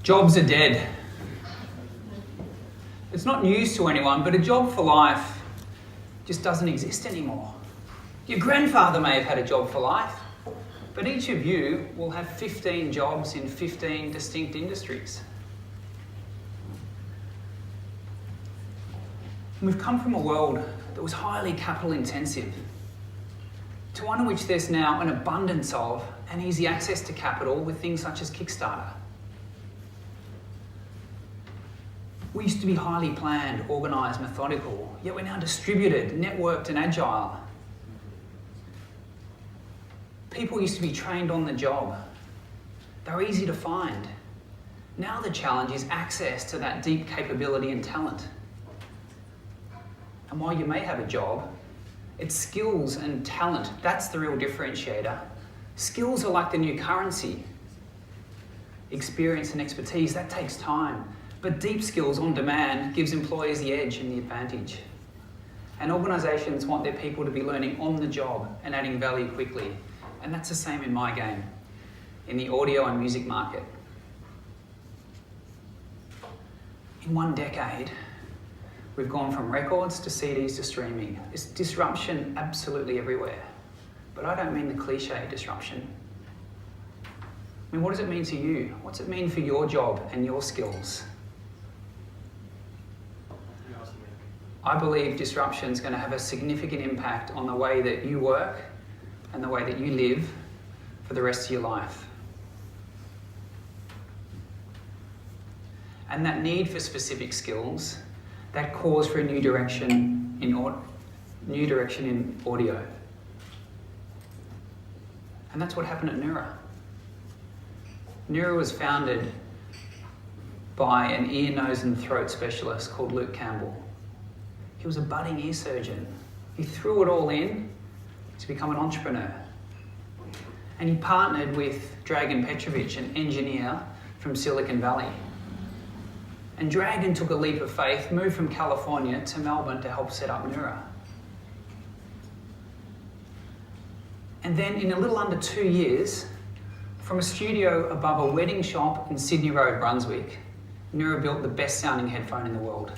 Jobs are dead. It's not news to anyone, but a job for life just doesn't exist anymore. Your grandfather may have had a job for life, but each of you will have 15 jobs in 15 distinct industries. We've come from a world that was highly capital intensive to one in which there's now an abundance of and easy access to capital with things such as Kickstarter. We used to be highly planned, organised, methodical, yet we're now distributed, networked and agile. People used to be trained on the job. They were easy to find. Now the challenge is access to that deep capability and talent. And while you may have a job, it's skills and talent, that's the real differentiator. Skills are like the new currency. Experience and expertise, that takes time. But deep skills on demand gives employers the edge and the advantage. And organisations want their people to be learning on the job and adding value quickly. And that's the same in my game, in the audio and music market. In 1 decade, we've gone from records to CDs to streaming. It's disruption absolutely everywhere. But I don't mean the cliche disruption. I mean, what does it mean to you? What's it mean for your job and your skills? I believe disruption is going to have a significant impact on the way that you work and the way that you live for the rest of your life. And that need for specific skills, that calls for a new direction in audio. And that's what happened at Neura. Neura was founded by an ear, nose and throat specialist called Luke Campbell. He was a budding ear surgeon. He threw it all in to become an entrepreneur. And he partnered with Dragan Petrovic, an engineer from Silicon Valley. And Dragan took a leap of faith, moved from California to Melbourne to help set up Neura. And then in a little under 2 years, from a studio above a wedding shop in Sydney Road, Brunswick, Neura built the best sounding headphone in the world.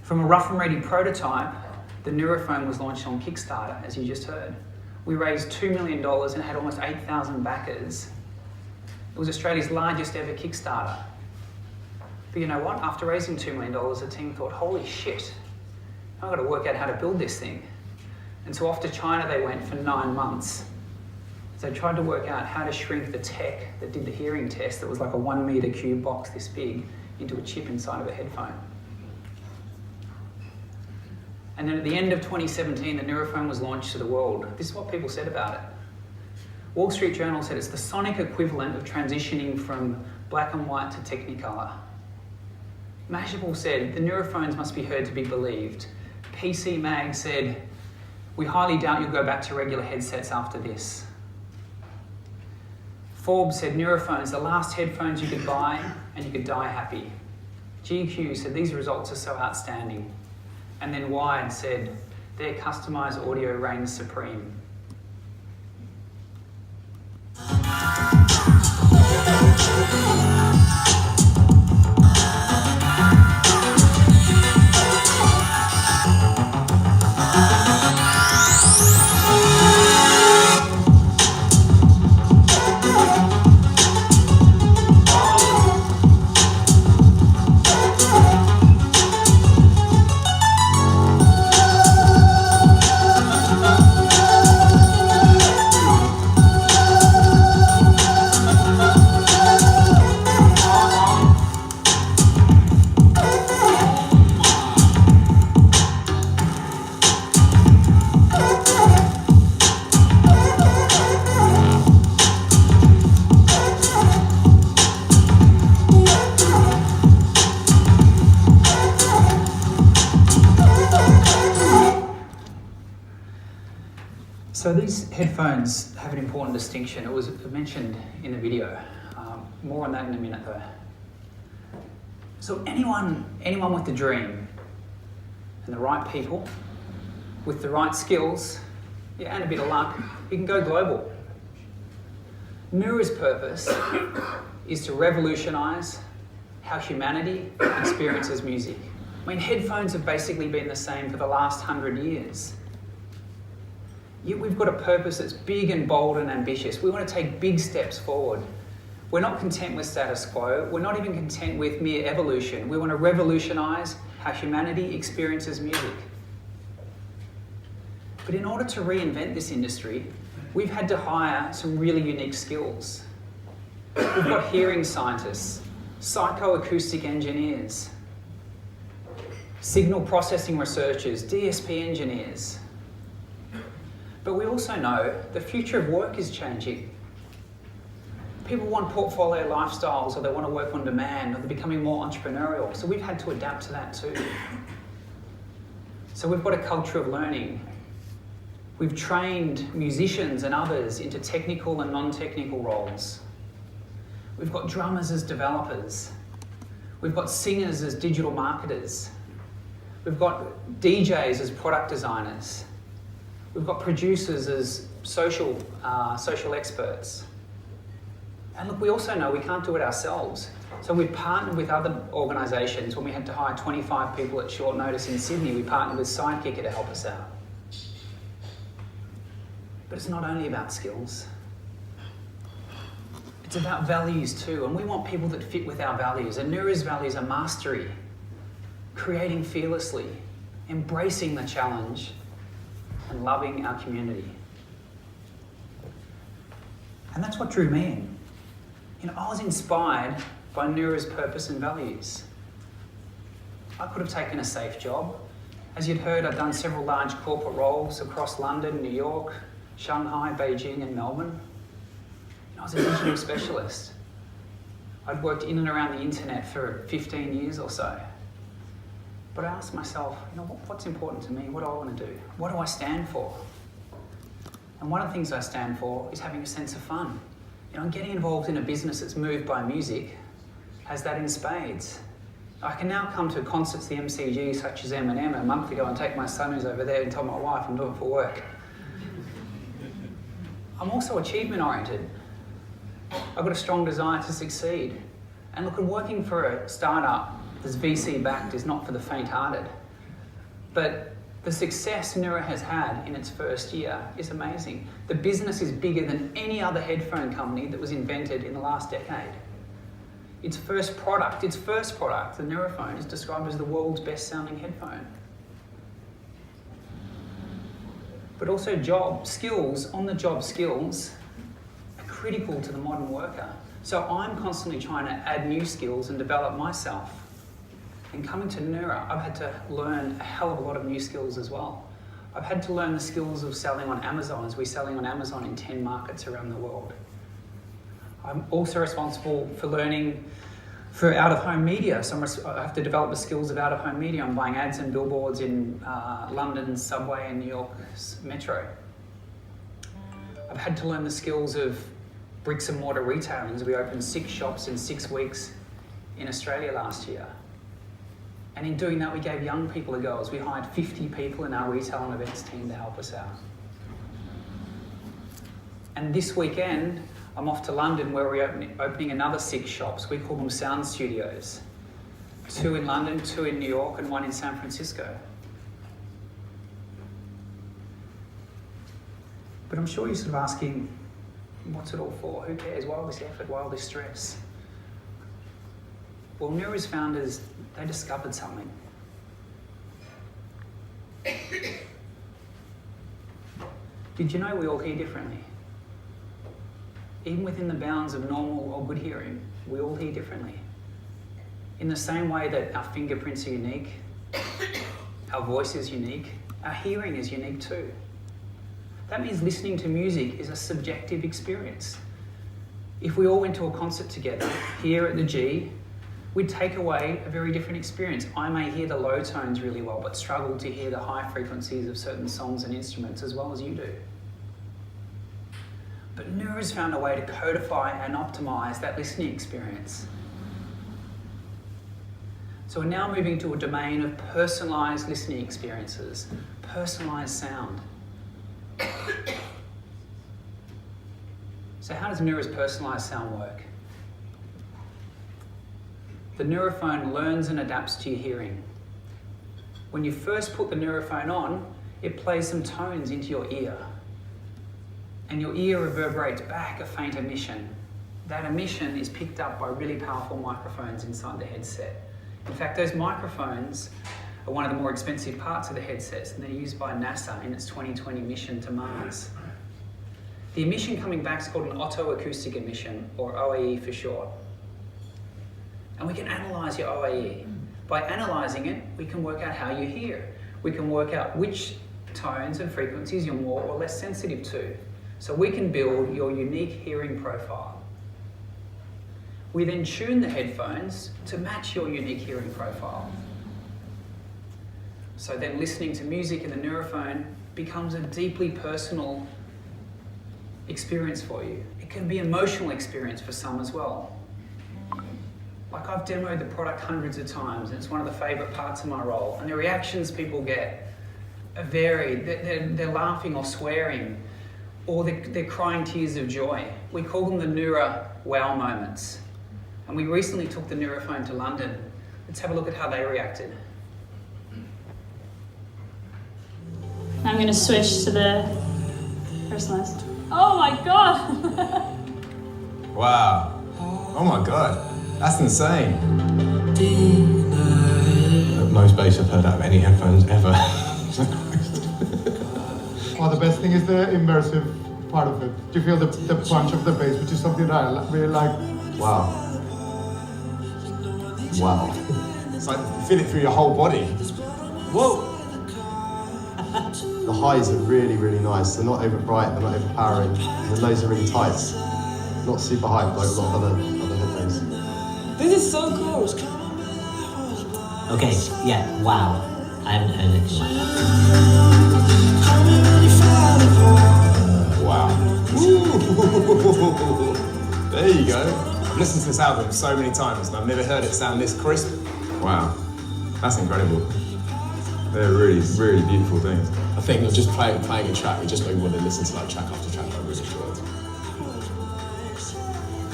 From a rough and ready prototype, the Neuraphone was launched on Kickstarter, as you just heard. We raised $2 million and had almost 8,000 backers. It was Australia's largest ever Kickstarter. But you know what? After raising $2 million, the team thought, holy shit, I've got to work out how to build this thing. And so off to China they went for 9 months. So they tried to work out how to shrink the tech that did the hearing test that was like a 1 meter cube box this big into a chip inside of a headphone. And then at the end of 2017, the Neuraphone was launched to the world. This is what people said about it. Wall Street Journal said it's the sonic equivalent of transitioning from black and white to Technicolor. Mashable said the Neurophones must be heard to be believed. PC Mag said, we highly doubt you'll go back to regular headsets after this. Forbes said Neurophones, the last headphones you could buy and you could die happy. GQ said these results are so outstanding. And then Wired said, their customised audio reigns supreme. So these headphones have an important distinction. It was mentioned in the video. More on that in a minute though. So anyone with a dream and the right people with the right skills, yeah, and a bit of luck, you can go global. Neura's purpose is to revolutionise how humanity experiences music. I mean, headphones have basically been the same for the last 100 years. Yet we've got a purpose that's big and bold and ambitious. We want to take big steps forward. We're not content with status quo. We're not even content with mere evolution. We want to revolutionise how humanity experiences music. But in order to reinvent this industry, we've had to hire some really unique skills. We've got hearing scientists, psychoacoustic engineers, signal processing researchers, DSP engineers. But we also know the future of work is changing. People want portfolio lifestyles, or they want to work on demand, or they're becoming more entrepreneurial. So we've had to adapt to that too. So we've got a culture of learning. We've trained musicians and others into technical and non-technical roles. We've got drummers as developers. We've got singers as digital marketers. We've got DJs as product designers. We've got producers as social experts. And look, we also know we can't do it ourselves. So we've partnered with other organisations. When we had to hire 25 people at short notice in Sydney, we partnered with Sidekicker to help us out. But it's not only about skills. It's about values too, and we want people that fit with our values. And Neura's values are mastery, creating fearlessly, embracing the challenge, and loving our community. And that's what drew me in. You know, I was inspired by Neura's purpose and values. I could have taken a safe job. As you'd heard, I'd done several large corporate roles across London, New York, Shanghai, Beijing, and Melbourne. I was a digital specialist. I'd worked in and around the internet for 15 years or so. But I asked myself, you know, what's important to me? What do I want to do? What do I stand for? And one of the things I stand for is having a sense of fun. You know, getting involved in a business that's moved by music has that in spades. I can now come to concerts, the MCG, such as Eminem, a month ago, and take my son who's over there and tell my wife I'm doing it for work. I'm also achievement oriented. I've got a strong desire to succeed. And look, working for a startup that's VC backed is not for the faint-hearted. But the success Neura has had in its first year is amazing. The business is bigger than any other headphone company that was invented in the last decade. Its first product, the Neuraphone, is described as the world's best-sounding headphone. But also on-the-job skills are critical to the modern worker. So I'm constantly trying to add new skills and develop myself. And coming to Neura, I've had to learn a hell of a lot of new skills as well. I've had to learn the skills of selling on Amazon, as we're selling on Amazon in 10 markets around the world. I'm also responsible for learning for out-of-home media. So I have to develop the skills of out-of-home media. I'm buying ads and billboards in London's subway and New York's metro. I've had to learn the skills of bricks and mortar retailing, as we opened 6 shops in 6 weeks in Australia last year. And in doing that, we gave young people a go, as we hired 50 people in our retail and events team to help us out. And this weekend, I'm off to London, where we're opening another 6 shops. We call them sound studios. 2 in London, 2 in New York, and 1 in San Francisco. But I'm sure you're sort of asking, what's it all for? Who cares? Why all this effort? Why all this stress? Well, Neura's founders, they discovered something. Did you know we all hear differently? Even within the bounds of normal or good hearing, we all hear differently. In the same way that our fingerprints are unique, our voice is unique, our hearing is unique too. That means listening to music is a subjective experience. If we all went to a concert together here at the G, we'd take away a very different experience. I may hear the low tones really well, but struggle to hear the high frequencies of certain songs and instruments as well as you do. But Neura's found a way to codify and optimize that listening experience. So we're now moving to a domain of personalized listening experiences, personalized sound. So how does Neura's personalised sound work? The Neuraphone learns and adapts to your hearing. When you first put the Neuraphone on, it plays some tones into your ear. And your ear reverberates back a faint emission. That emission is picked up by really powerful microphones inside the headset. In fact, those microphones are one of the more expensive parts of the headsets, and they're used by NASA in its 2020 mission to Mars. The emission coming back is called an otoacoustic emission, or OAE for short. And we can analyse your OAE. By analysing it, we can work out how you hear. We can work out which tones and frequencies you're more or less sensitive to. So we can build your unique hearing profile. We then tune the headphones to match your unique hearing profile. So then listening to music in the Neuraphone becomes a deeply personal experience for you. It can be an emotional experience for some as well. Like, I've demoed the product hundreds of times, and it's one of the favourite parts of my role. And the reactions people get are varied. They're laughing or swearing, or they're crying tears of joy. We call them the Neura wow moments. And we recently took the Neuraphone to London. Let's have a look at how they reacted. Now I'm going to switch to the personalised. Oh my god! Wow. Oh my god. That's insane. Most bass I've heard out of any headphones ever. Well, the best thing is the immersive part of it. Do you feel the punch of the bass, which is something that I really like? Wow. Wow. It's like you feel it through your whole body. Whoa. The highs are really, really nice. They're not over bright, they're not overpowering. The lows are really tight. Not super high, like a lot of other headphones. This is so cool. Okay, yeah, wow. I haven't heard anything like that. Wow. There you go. I've listened to this album so many times and I've never heard it sound this crisp. Wow. That's incredible. They're really, really beautiful things. I think not just playing a track, we just maybe want to listen to like track after track. I really enjoy it.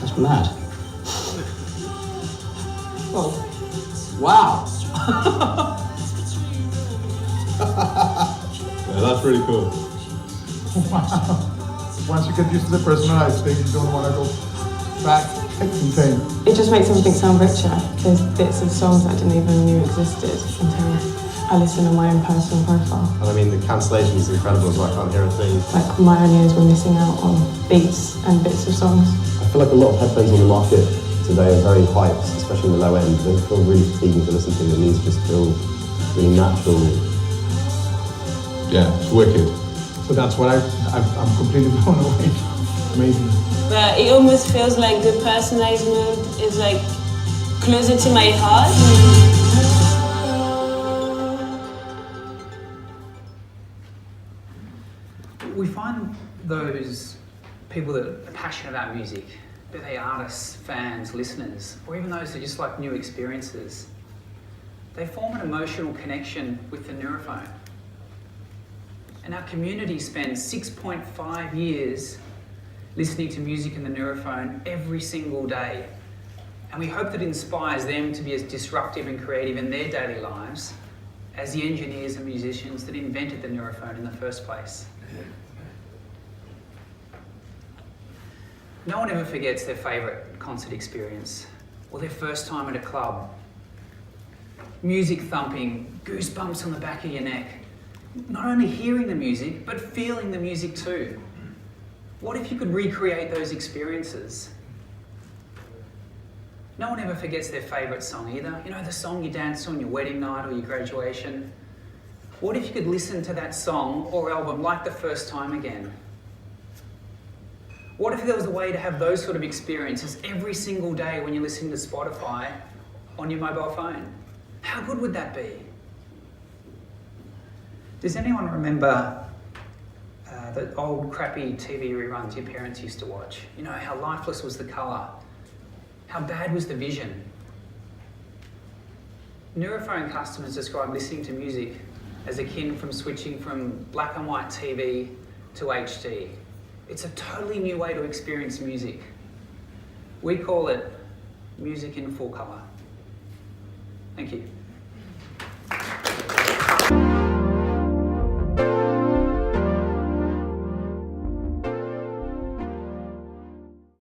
That's mad. Oh. Wow. Yeah, that's really cool. Wow. Once you get used to the personalized thing, you don't want to go back. It's insane. It just makes everything sound richer. There's bits of songs I didn't even know existed until I listen on my own personal profile. And I mean, the cancellation is incredible as well. I can't hear a thing. Like, my own ears were missing out on beats and bits of songs. I feel like a lot of headphones on the market today are very hyped, especially in the low end. They feel really fatiguing to listen to, and these just feel really natural. Yeah, it's wicked. So that's what I'm completely blown away. Amazing. But it almost feels like the personalized mode is like closer to my heart. We find those people that are passionate about music, be they artists, fans, listeners, or even those that just like new experiences, they form an emotional connection with the Neuraphone. And our community spends 6.5 years listening to music in the Neuraphone every single day. And we hope that inspires them to be as disruptive and creative in their daily lives as the engineers and musicians that invented the Neuraphone in the first place. No one ever forgets their favourite concert experience or their first time at a club. Music thumping, goosebumps on the back of your neck. Not only hearing the music, but feeling the music too. What if you could recreate those experiences? No one ever forgets their favourite song either. You know, the song you danced to on your wedding night or your graduation. What if you could listen to that song or album like the first time again? What if there was a way to have those sort of experiences every single day when you're listening to Spotify on your mobile phone? How good would that be? Does anyone remember the old crappy TV reruns your parents used to watch? You know, how lifeless was the colour? How bad was the vision? Neuraphone customers describe listening to music as akin from switching from black and white TV to HD. It's a totally new way to experience music. We call it music in full colour. Thank you.